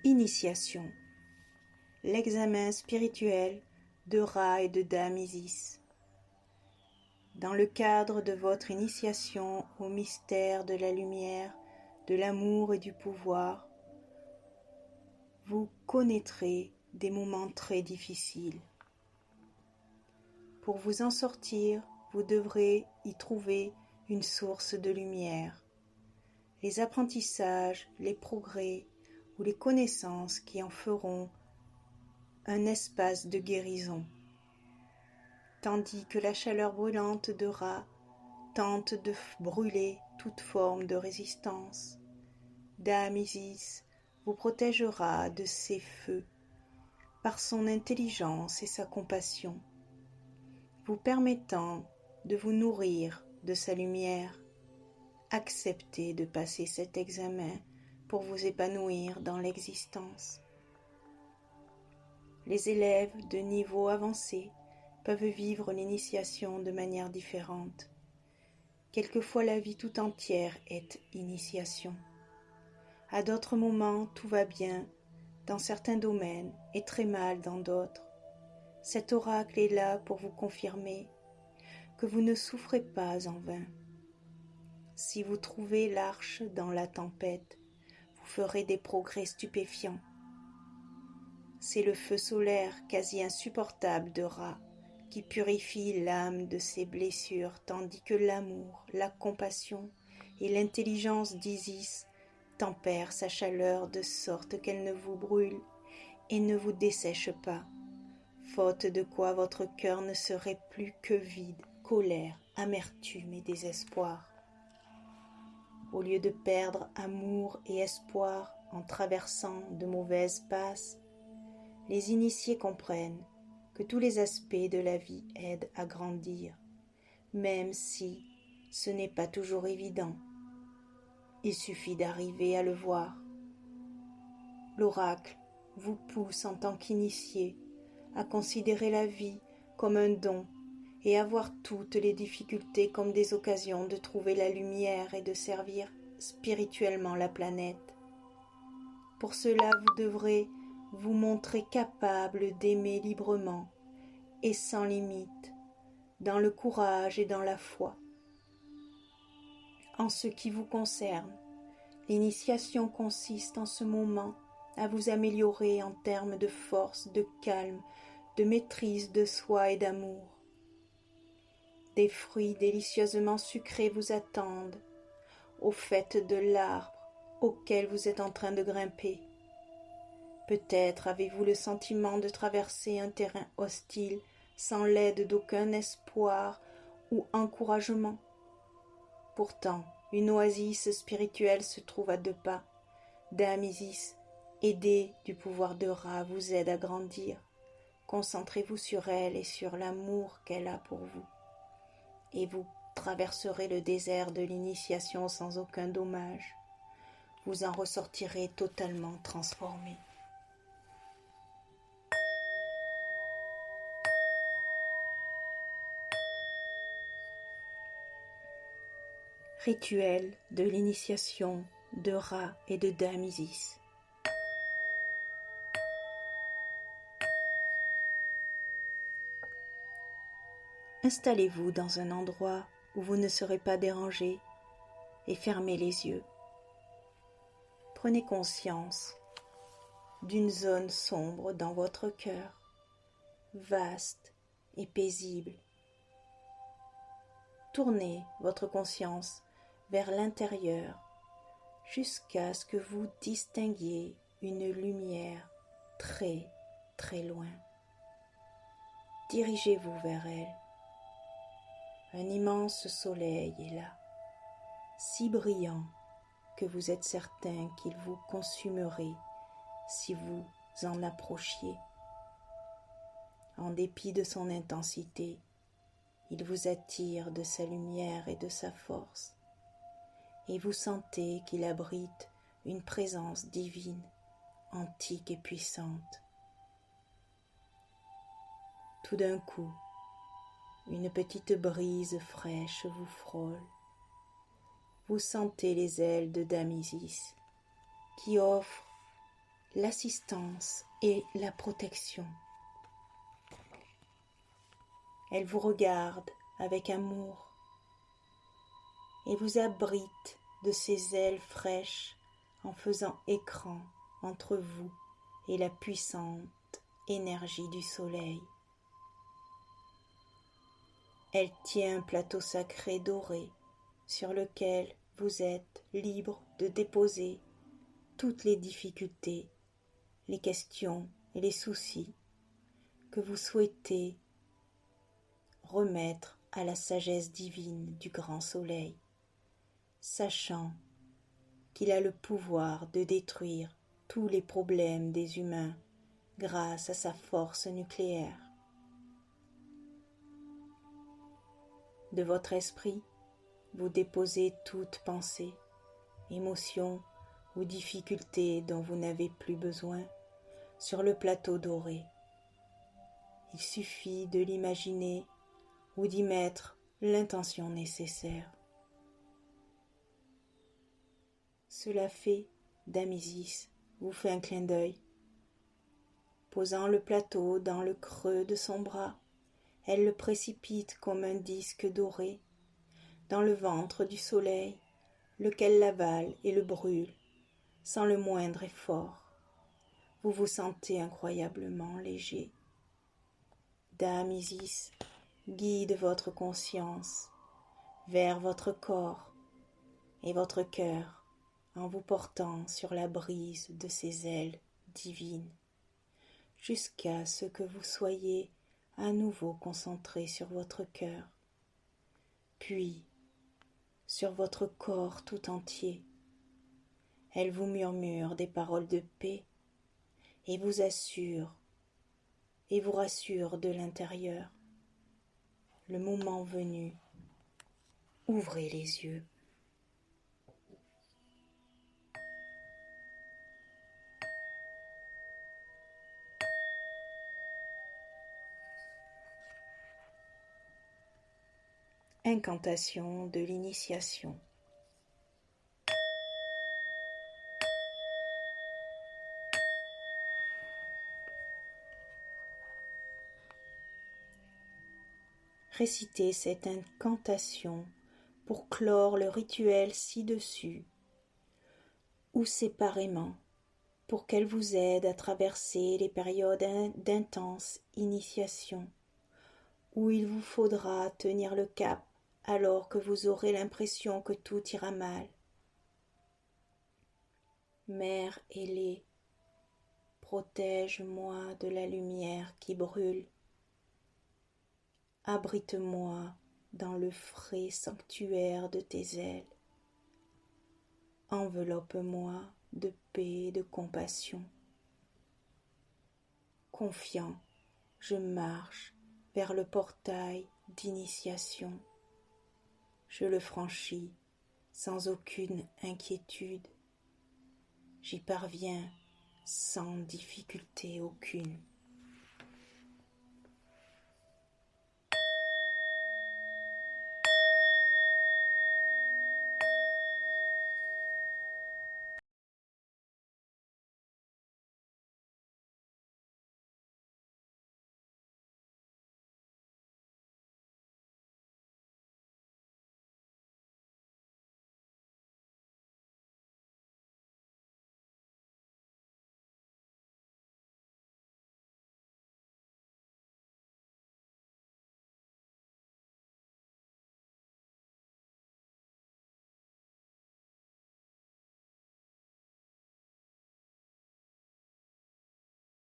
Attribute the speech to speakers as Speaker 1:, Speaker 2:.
Speaker 1: Initiation. L'examen spirituel de Ra et de Dame Isis. Dans le cadre de votre initiation au mystère de la lumière, de l'amour et du pouvoir, vous connaîtrez des moments très difficiles. Pour vous en sortir, vous devrez y trouver une source de lumière. Les apprentissages, les progrès ou les connaissances qui en feront un espace de guérison. Tandis que la chaleur brûlante de Ra tente de brûler toute forme de résistance, Dame Isis vous protégera de ces feux par son intelligence et sa compassion, vous permettant de vous nourrir de sa lumière. Acceptez de passer cet examen pour vous épanouir dans l'existence. Les élèves de niveau avancé peuvent vivre l'initiation de manière différente. Quelquefois la vie tout entière est initiation. À d'autres moments, tout va bien dans certains domaines et très mal dans d'autres. Cet oracle est là pour vous confirmer que vous ne souffrez pas en vain. Si vous trouvez l'arche dans la tempête, vous ferez des progrès stupéfiants. C'est le feu solaire quasi insupportable de Ra qui purifie l'âme de ses blessures, tandis que l'amour, la compassion et l'intelligence d'Isis tempèrent sa chaleur de sorte qu'elle ne vous brûle et ne vous dessèche pas, faute de quoi votre cœur ne serait plus que vide, colère, amertume et désespoir. Au lieu de perdre amour et espoir en traversant de mauvaises passes, les initiés comprennent que tous les aspects de la vie aident à grandir, même si ce n'est pas toujours évident. Il suffit d'arriver à le voir. L'oracle vous pousse en tant qu'initié à considérer la vie comme un don et à voir toutes les difficultés comme des occasions de trouver la lumière et de servir spirituellement la planète. Pour cela, vous devrez vous montrer capable d'aimer librement et sans limite, dans le courage et dans la foi. En ce qui vous concerne, l'initiation consiste en ce moment à vous améliorer en termes de force, de calme, de maîtrise de soi et d'amour. Des fruits délicieusement sucrés vous attendent au faîte de l'arbre auquel vous êtes en train de grimper. Peut-être avez-vous le sentiment de traverser un terrain hostile sans l'aide d'aucun espoir ou encouragement. Pourtant, une oasis spirituelle se trouve à 2 pas. Dame Isis, aidée du pouvoir de Ra, vous aide à grandir. Concentrez-vous sur elle et sur l'amour qu'elle a pour vous. Et vous traverserez le désert de l'initiation sans aucun dommage. Vous en ressortirez totalement transformé. Rituel de l'initiation de Ra et de Dame Isis. Installez-vous dans un endroit où vous ne serez pas dérangé et fermez les yeux. Prenez conscience d'une zone sombre dans votre cœur, vaste et paisible. Tournez votre conscience vers l'intérieur jusqu'à ce que vous distinguiez une lumière très, très loin. Dirigez-vous vers elle. Un immense soleil est là, si brillant que vous êtes certain qu'il vous consumerait si vous en approchiez. En dépit de son intensité, il vous attire de sa lumière et de sa force, et vous sentez qu'il abrite une présence divine, antique et puissante. Tout d'un coup, une petite brise fraîche vous frôle. Vous sentez les ailes de Dame Isis qui offrent l'assistance et la protection. Elle vous regarde avec amour et vous abrite de ses ailes fraîches en faisant écran entre vous et la puissante énergie du soleil. Elle tient un plateau sacré doré sur lequel vous êtes libre de déposer toutes les difficultés, les questions et les soucis que vous souhaitez remettre à la sagesse divine du grand soleil, sachant qu'il a le pouvoir de détruire tous les problèmes des humains grâce à sa force nucléaire. De votre esprit, vous déposez toute pensée, émotion ou difficulté dont vous n'avez plus besoin sur le plateau doré. Il suffit de l'imaginer ou d'y mettre l'intention nécessaire. Cela fait, Dame Isis vous fait un clin d'œil. Posant le plateau dans le creux de son bras, elle le précipite comme un disque doré dans le ventre du soleil, lequel l'avale et le brûle sans le moindre effort. Vous vous sentez incroyablement léger. Dame Isis guide votre conscience vers votre corps et votre cœur en vous portant sur la brise de ses ailes divines, jusqu'à ce que vous soyez à nouveau concentré sur votre cœur, puis sur votre corps tout entier. Elle vous murmure des paroles de paix et vous assure et vous rassure de l'intérieur. Le moment venu, ouvrez les yeux. Incantation de l'initiation. Récitez cette incantation pour clore le rituel ci-dessus ou séparément pour qu'elle vous aide à traverser les périodes d'intense initiation où il vous faudra tenir le cap alors que vous aurez l'impression que tout ira mal. Mère ailée, protège-moi de la lumière qui brûle. Abrite-moi dans le frais sanctuaire de tes ailes. Enveloppe-moi de paix et de compassion. Confiant, je marche vers le portail d'initiation. Je le franchis sans aucune inquiétude. J'y parviens sans difficulté aucune.